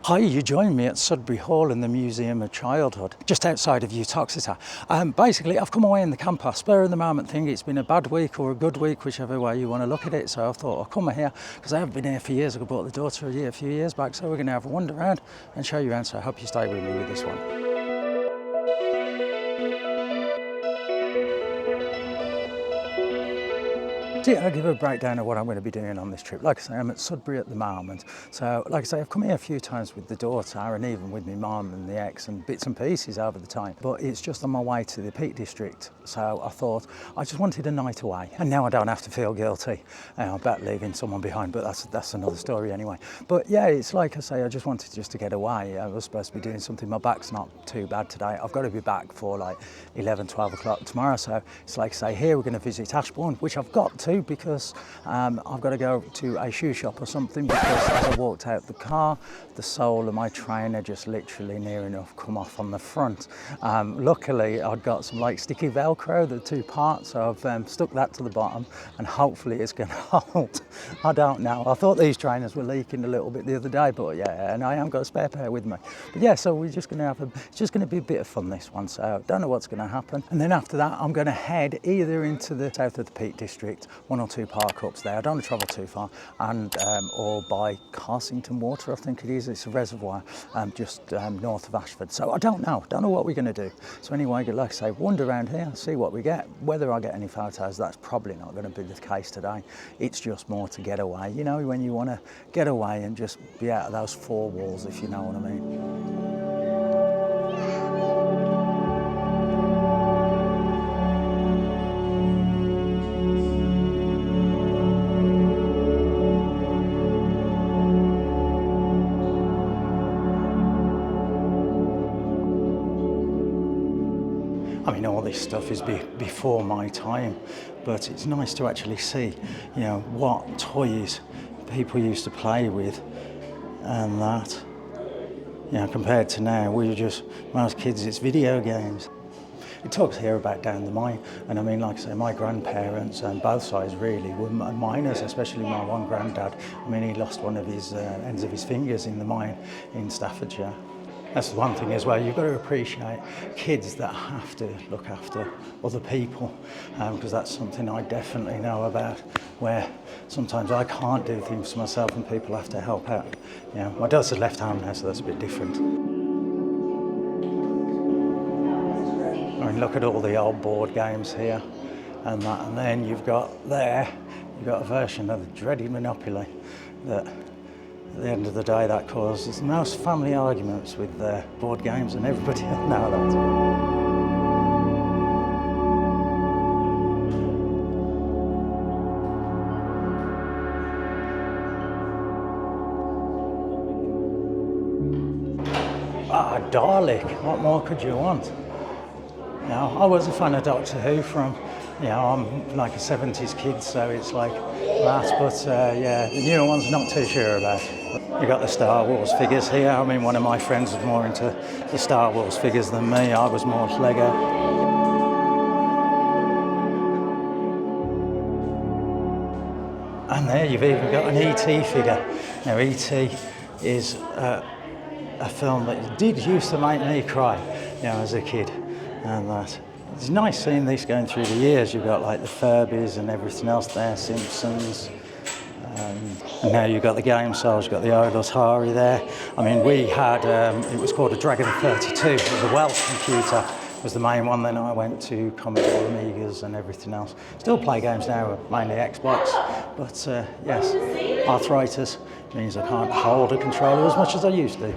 Hi, you join me at Sudbury Hall in the Museum of Childhood, just outside of Uttoxeter. Basically, I've come away in the camper, spur of the moment thing. It's been a bad week or a good week, whichever way you want to look at it. So I thought I'll come here because I haven't been here for years. I bought the daughter a few years back, so we're going to have a wander around and show you around. So I hope you stay with me with this one. I'll give a breakdown of what I'm going to be doing on this trip. Like I say, I'm at Sudbury at the moment. So, like I say, I've come here a few times with the daughter and even with my mum and the ex and bits and pieces over the time. But it's just on my way to the Peak District. So I thought I just wanted a night away. And now I don't have to feel guilty about leaving someone behind, but that's another story anyway. But yeah, it's like I say, I just wanted to get away. I was supposed to be doing something. My back's not too bad today. I've got to be back for like 11, 12 o'clock tomorrow. So it's like I say, here we're going to visit Ashbourne, which I've got to because I've got to go to a shoe shop or something, because as I walked out the car, the sole of my trainer just literally near enough come off on the front. Luckily, I'd got some like sticky Velcro, the two parts, so I've stuck that to the bottom and hopefully it's going to hold. I don't know. I thought these trainers were leaking a little bit the other day, but yeah, and I haven't got a spare pair with me. But yeah, so we're just going to it's just going to be a bit of fun, this one, so don't know what's going to happen. And then after that, I'm going to head either into the south of the Peak District, one or two park ups there. I don't want to travel too far, and or by Carsington Water, I think it is. It's a reservoir just north of Ashford. So I don't know what we're going to do. So anyway, like I say, wander around here, see what we get. Whether I get any photos, that's probably not going to be the case today. It's just more to get away. You know, when you want to get away and just be out of those four walls, if you know what I mean. I mean, all this stuff is before my time, but it's nice to actually see, you know, what toys people used to play with and that. You know, compared to now, most kids, it's video games. It talks here about down the mine, and I mean, like I say, my grandparents and both sides really were miners, especially my one granddad. I mean, he lost one of his ends of his fingers in the mine in Staffordshire. That's the one thing as well, you've got to appreciate kids that have to look after other people, because that's something I definitely know about, where sometimes I can't do things for myself and people have to help out. You know, my daughter's left home now, so that's a bit different. I mean, look at all the old board games here and that, and then you've got a version of the dreaded Monopoly that, at the end of the day, that causes most family arguments with board games, and everybody will know that. Dalek, what more could you want? You know, I was a fan of Doctor Who from, you know, I'm like a 70s kid, so it's like that, but yeah, the newer ones I'm not too sure about. You got the Star Wars figures here. I mean, one of my friends was more into the Star Wars figures than me. I was more Lego. And there you've even got an E.T. figure. Now, E.T. is a film that did used to make me cry, you know, as a kid, and that. It's nice seeing this going through the years. You've got like the Furbies and everything else there, Simpsons. And now you've got the game cells, you've got the Atari there. I mean, we had, it was called a Dragon 32. It was a Welsh computer, was the main one. Then I went to Commodore Amigas and everything else. Still play games now, mainly Xbox. But yes, arthritis means I can't hold a controller as much as I used to.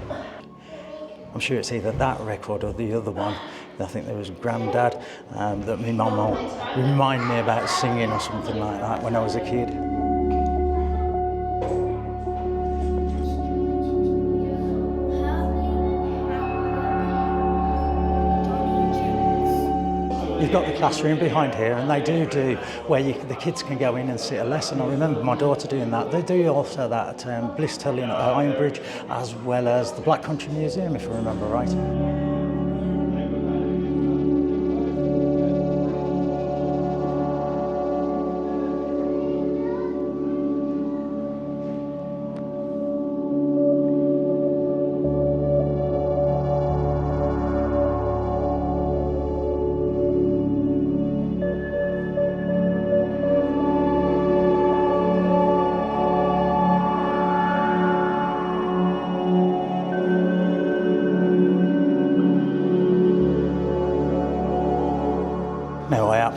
I'm sure it's either that record or the other one. I think there was Grandad that my mum will remind me about singing or something like that when I was a kid. You've got the classroom behind here, and they do where the kids can go in and sit a lesson. I remember my daughter doing that. They do also that at Bliss Tullion at Ironbridge, as well as the Black Country Museum, if I remember right.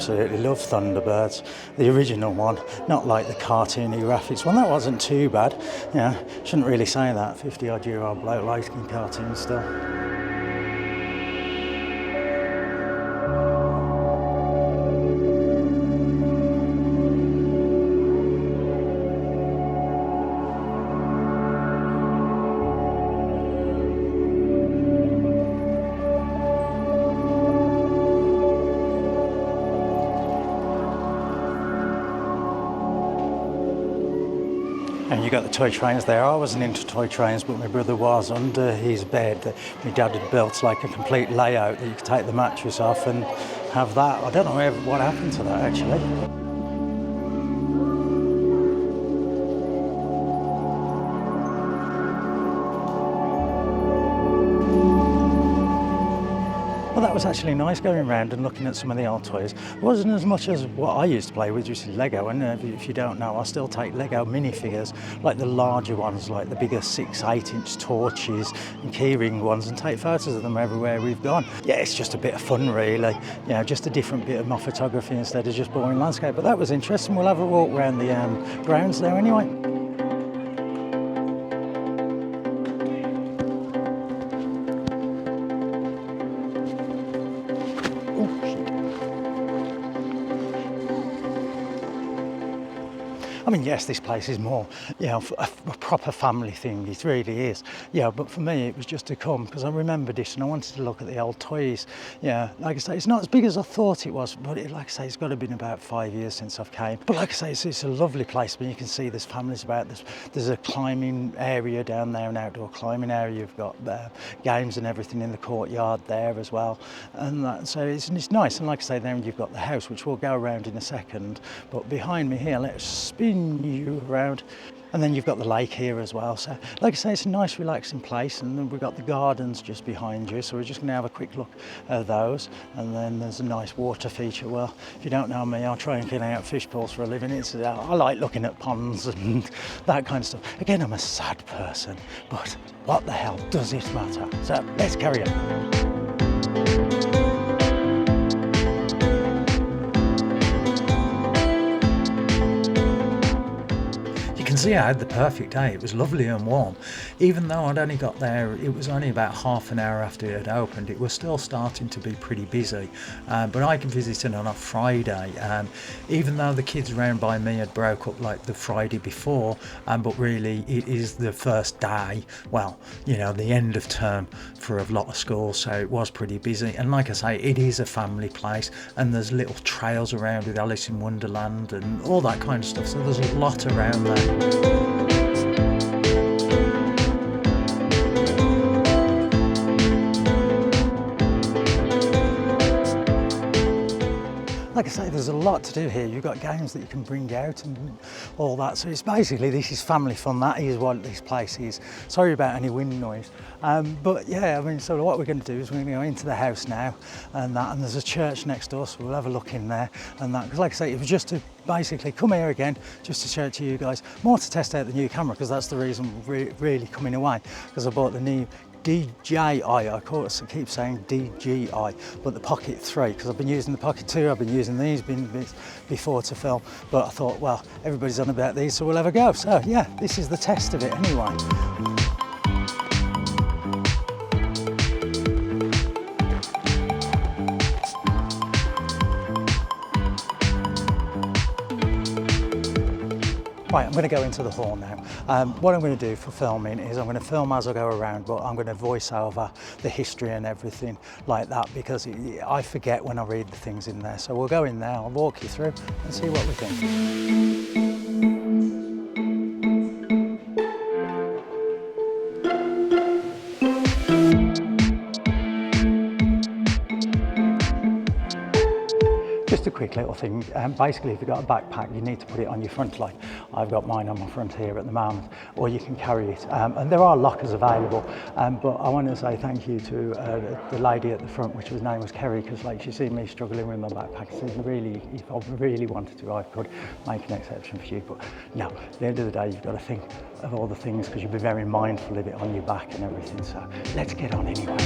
absolutely love Thunderbirds. The original one, not like the cartoony graphics one. That wasn't too bad. Yeah, shouldn't really say that. 50-odd-year-old bloke liking cartoons still. And you got the toy trains there. I wasn't into toy trains, but my brother was. Under his bed, my dad had built like a complete layout that you could take the mattress off and have that. I don't know what happened to that actually. Well, that was actually nice going around and looking at some of the old toys. It wasn't as much as what I used to play with, which is Lego. And if you don't know, I still take Lego minifigures, like the larger ones, like the bigger 6-8-inch torches and keyring ones, and take photos of them everywhere we've gone. Yeah, it's just a bit of fun, really. You know, just a different bit of my photography instead of just boring landscape. But that was interesting. We'll have a walk around the grounds there anyway. I mean, yes, this place is more, you know, a proper family thing. It really is. Yeah, but for me, it was just to come because I remembered this and I wanted to look at the old toys. Yeah, like I say, it's not as big as I thought it was, but like I say, it's got to have been about 5 years since I've came. But like I say, it's a lovely place. But you can see there's families about. There's a climbing area down there, an outdoor climbing area. You've got games and everything in the courtyard there as well, and so it's nice. And like I say, then you've got the house, which we'll go around in a second. But behind me here, let's spin you around, and then you've got the lake here as well. So like I say, it's a nice relaxing place, and then we've got the gardens just behind you, so we're just going to have a quick look at those. And then there's a nice water feature. Well, if you don't know me, I try and clean out fish pools for a living. I like looking at ponds and that kind of stuff. Again, I'm a sad person, but what the hell does it matter? So let's carry on. You can see I had the perfect day. It was lovely and warm. Even though I'd only got there, it was only about half an hour after it had opened. It was still starting to be pretty busy. But I visited on a Friday. Even though the kids around by me had broke up like the Friday before, but really it is the first day, well, you know, the end of term for a lot of schools, so it was pretty busy. And like I say, it is a family place, and there's little trails around with Alice in Wonderland and all that kind of stuff, so there's a lot around there. Like I say, there's a lot to do here. You've got games that you can bring out and all that. So it's basically, this is family fun. That is what this place is. Sorry about any wind noise. But yeah, I mean, so what we're going to do is we're going to go into the house now and there's a church next door, so we'll have a look in there and that. Because like I say, it was just to basically come here again, just to show it to you guys. More to test out the new camera, because that's the reason we're really coming away, because I bought the new DJI, I keep saying DJI, but the Pocket 3, because I've been using the Pocket 2, I've been using these before to film, but I thought, well, everybody's on about these, so we'll have a go. So yeah, this is the test of it anyway. Right, I'm going to go into the hall now. What I'm going to do for filming is I'm going to film as I go around, but I'm going to voice over the history and everything like that, because I forget when I read the things in there. So we'll go in there, I'll walk you through and see what we think. Just a quick little thing, basically if you've got a backpack you need to put it on your front leg. I've got mine on my front here at the moment, or you can carry it. And there are lockers available, but I want to say thank you to the lady at the front, which her name was Kerry, because like she's seen me struggling with my backpack. So really, if I really wanted to, I could make an exception for you. But no, at the end of the day, you've got to think of all the things, because you'll be very mindful of it on your back and everything. So let's get on anyway.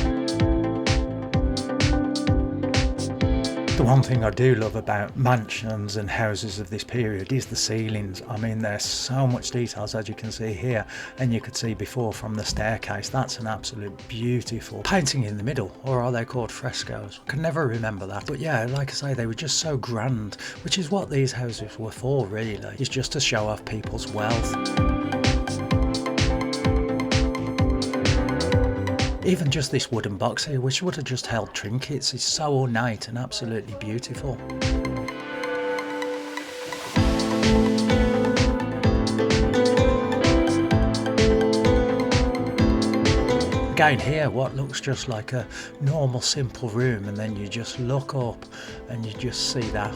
The one thing I do love about mansions and houses of this period is the ceilings. I mean, there's so much details, as you can see here, and you could see before from the staircase. That's an absolute beautiful painting in the middle, or are they called frescoes? I can never remember that. But yeah, like I say, they were just so grand, which is what these houses were for, really. It's just to show off people's wealth. Even just this wooden box here, which would have just held trinkets, is so ornate and absolutely beautiful. Again here, what looks just like a normal simple room, and then you just look up and you just see that.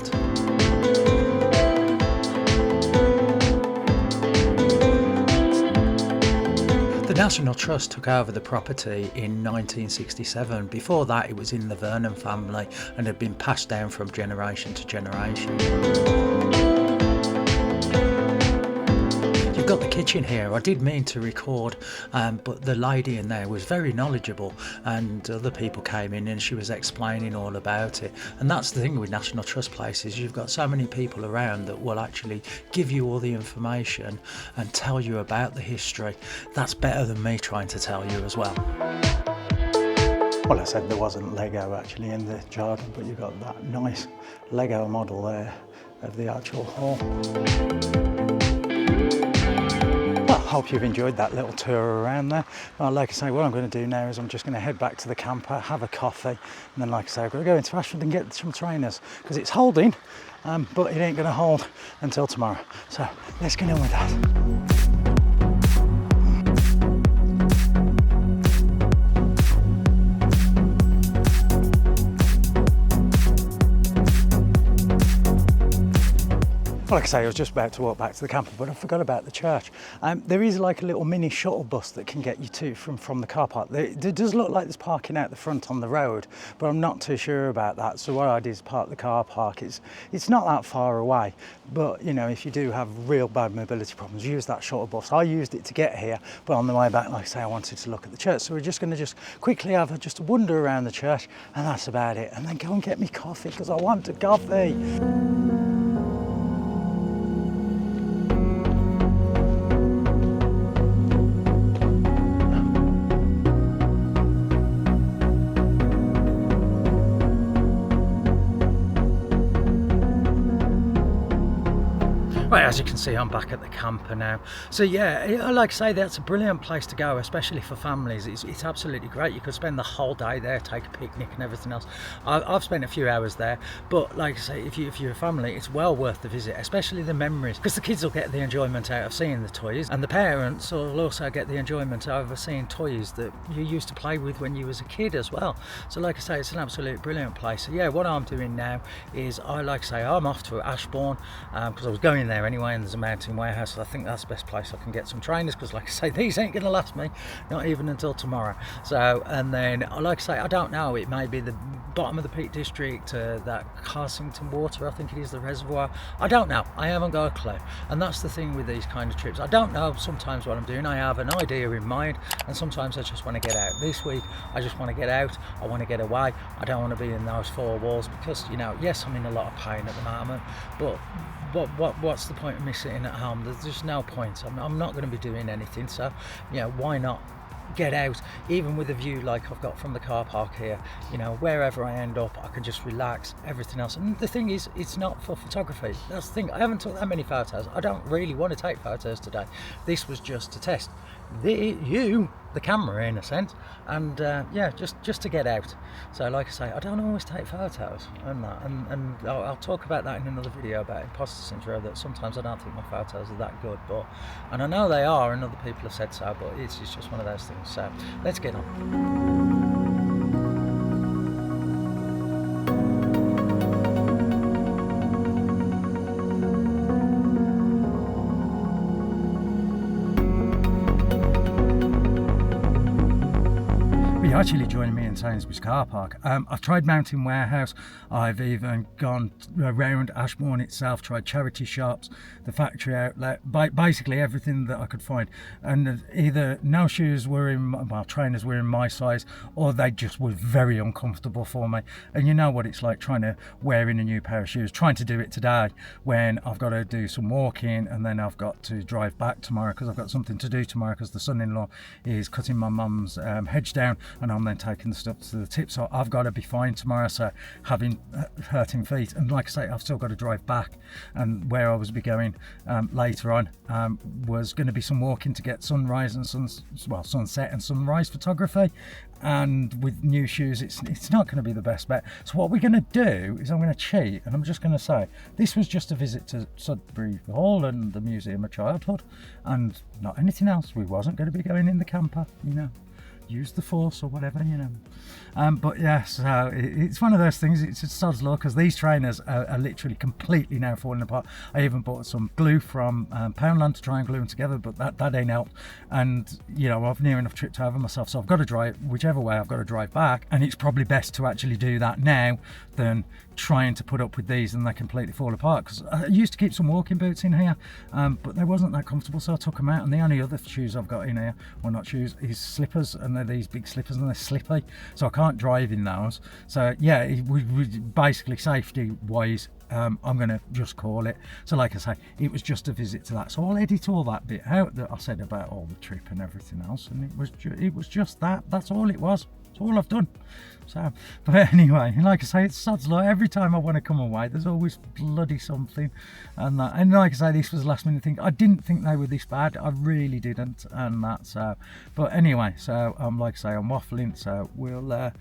The National Trust took over the property in 1967. Before that, it was in the Vernon family and had been passed down from generation to generation. You've got the kitchen here. I did mean to record, but the lady in there was very knowledgeable, and other people came in and she was explaining all about it. And that's the thing with National Trust places, you've got so many people around that will actually give you all the information and tell you about the history. That's better than me trying to tell you as well. Well, I said there wasn't Lego actually in the garden, but you've got that nice Lego model there of the actual hall. Well, I hope you've enjoyed that little tour around there. Well, like I say, what I'm going to do now is I'm just going to head back to the camper, have a coffee, and then, like I say, I've got to go into Ashford and get some trainers, because it's holding, but it ain't going to hold until tomorrow. So let's get on with that. Well, like I say, I was just about to walk back to the camper, but I forgot about the church. There is like a little mini shuttle bus that can get you to from the car park. It does look like there's parking out the front on the road, but I'm not too sure about that. So what I did is park the car park. It's not that far away, but you know, if you do have real bad mobility problems, use that shuttle bus. I used it to get here, but on the way back, like I say, I wanted to look at the church. So we're just going to just quickly have just a wander around the church, and that's about it. And then go and get me coffee, because I want a coffee. Right, as you can see, I'm back at the camper now. So yeah, like I say, that's a brilliant place to go, especially for families. It's absolutely great. You could spend the whole day there, take a picnic and everything else. I've spent a few hours there, but like I say, if you're a family, it's well worth the visit, especially the memories, because the kids will get the enjoyment out of seeing the toys, and the parents will also get the enjoyment out of seeing toys that you used to play with when you was a kid as well. So like I say, it's an absolute brilliant place. So yeah, what I'm doing now is, like I say, I'm off to Ashbourne, because I was going there anyway, and there's a mountain warehouse, so I think that's the best place I can get some trainers, because like I say, these ain't going to last me, not even until tomorrow. So, and then like I say, I don't know, it may be the bottom of the Peak District, that Carsington Water, I think it is, the reservoir. I don't know, I haven't got a clue. And that's the thing with these kind of trips, I don't know sometimes what I'm doing. I have an idea in mind, and sometimes I just want to get out. This week I just want to get out, I want to get away. I don't want to be in those four walls, because, you know, yes, I'm in a lot of pain at the moment, but what's the point of me sitting at home? There's just no point. I'm not going to be doing anything, so you know, why not get out, even with a view like I've got from the car park here. You know, wherever I end up, I can just relax, everything else. And the thing is, it's not for photography. That's the thing, I haven't took that many photos. I don't really want to take photos today. This was just to test the camera, in a sense, and yeah, just to get out. So like I say, I don't always take photos and that, and I'll talk about that in another video about imposter syndrome, that sometimes I don't think my photos are that good, and I know they are, and other people have said so, but it's just one of those things. So let's get on. You're actually joining me in Sainsbury's car park. I've tried Mountain Warehouse, I've even gone around Ashbourne itself, tried charity shops, the factory outlet, basically everything that I could find. And either no shoes were trainers were in my size, or they just were very uncomfortable for me. And you know what it's like trying to wear in a new pair of shoes, trying to do it today when I've got to do some walking and then I've got to drive back tomorrow because I've got something to do tomorrow because the son-in-law is cutting my mum's hedge down, and I'm then taking the stuff to the tip, so I've got to be fine tomorrow. So having hurting feet, and like I say, I've still got to drive back, and where I was be going later on was going to be some walking to get sunrise and sunset and sunrise photography, and with new shoes it's not going to be the best bet. So what we're going to do is I'm going to cheat, and I'm just going to say this was just a visit to Sudbury Hall and the Museum of Childhood and not anything else. We wasn't going to be going in the camper, you know, use the force or whatever, you know. But yeah, so it's one of those things, it's a sod's law, because these trainers are literally completely now falling apart. I even bought some glue from Poundland to try and glue them together, but that ain't helped. And you know, I've near enough tripped over myself, so I've got to drive whichever way. I've got to drive back, and it's probably best to actually do that now than trying to put up with these and they completely fall apart. Because I used to keep some walking boots in here, but they wasn't that comfortable, so I took them out, and the only other shoes I've got in here, well, not shoes, is slippers, and they're these big slippers and they're slippy, so I can't drive in those. So yeah, we basically, safety wise, I'm gonna just call it. So like I say, it was just a visit to that, so I'll edit all that bit out that I said about all the trip and everything else, and it was just that's all it was. It's all I've done. So, but anyway, like I say, it's sod's law. Every time I want to come away, there's always bloody something. And like I say, this was a last minute thing. I didn't think they were this bad. I really didn't. And that's but anyway, so like I say, I'm waffling. So we'll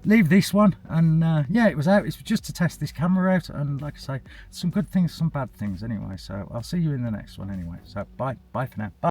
leave this one. And yeah, it was just to test this camera out. And like I say, some good things, some bad things. Anyway, so I'll see you in the next one. Anyway, so bye for now. Bye.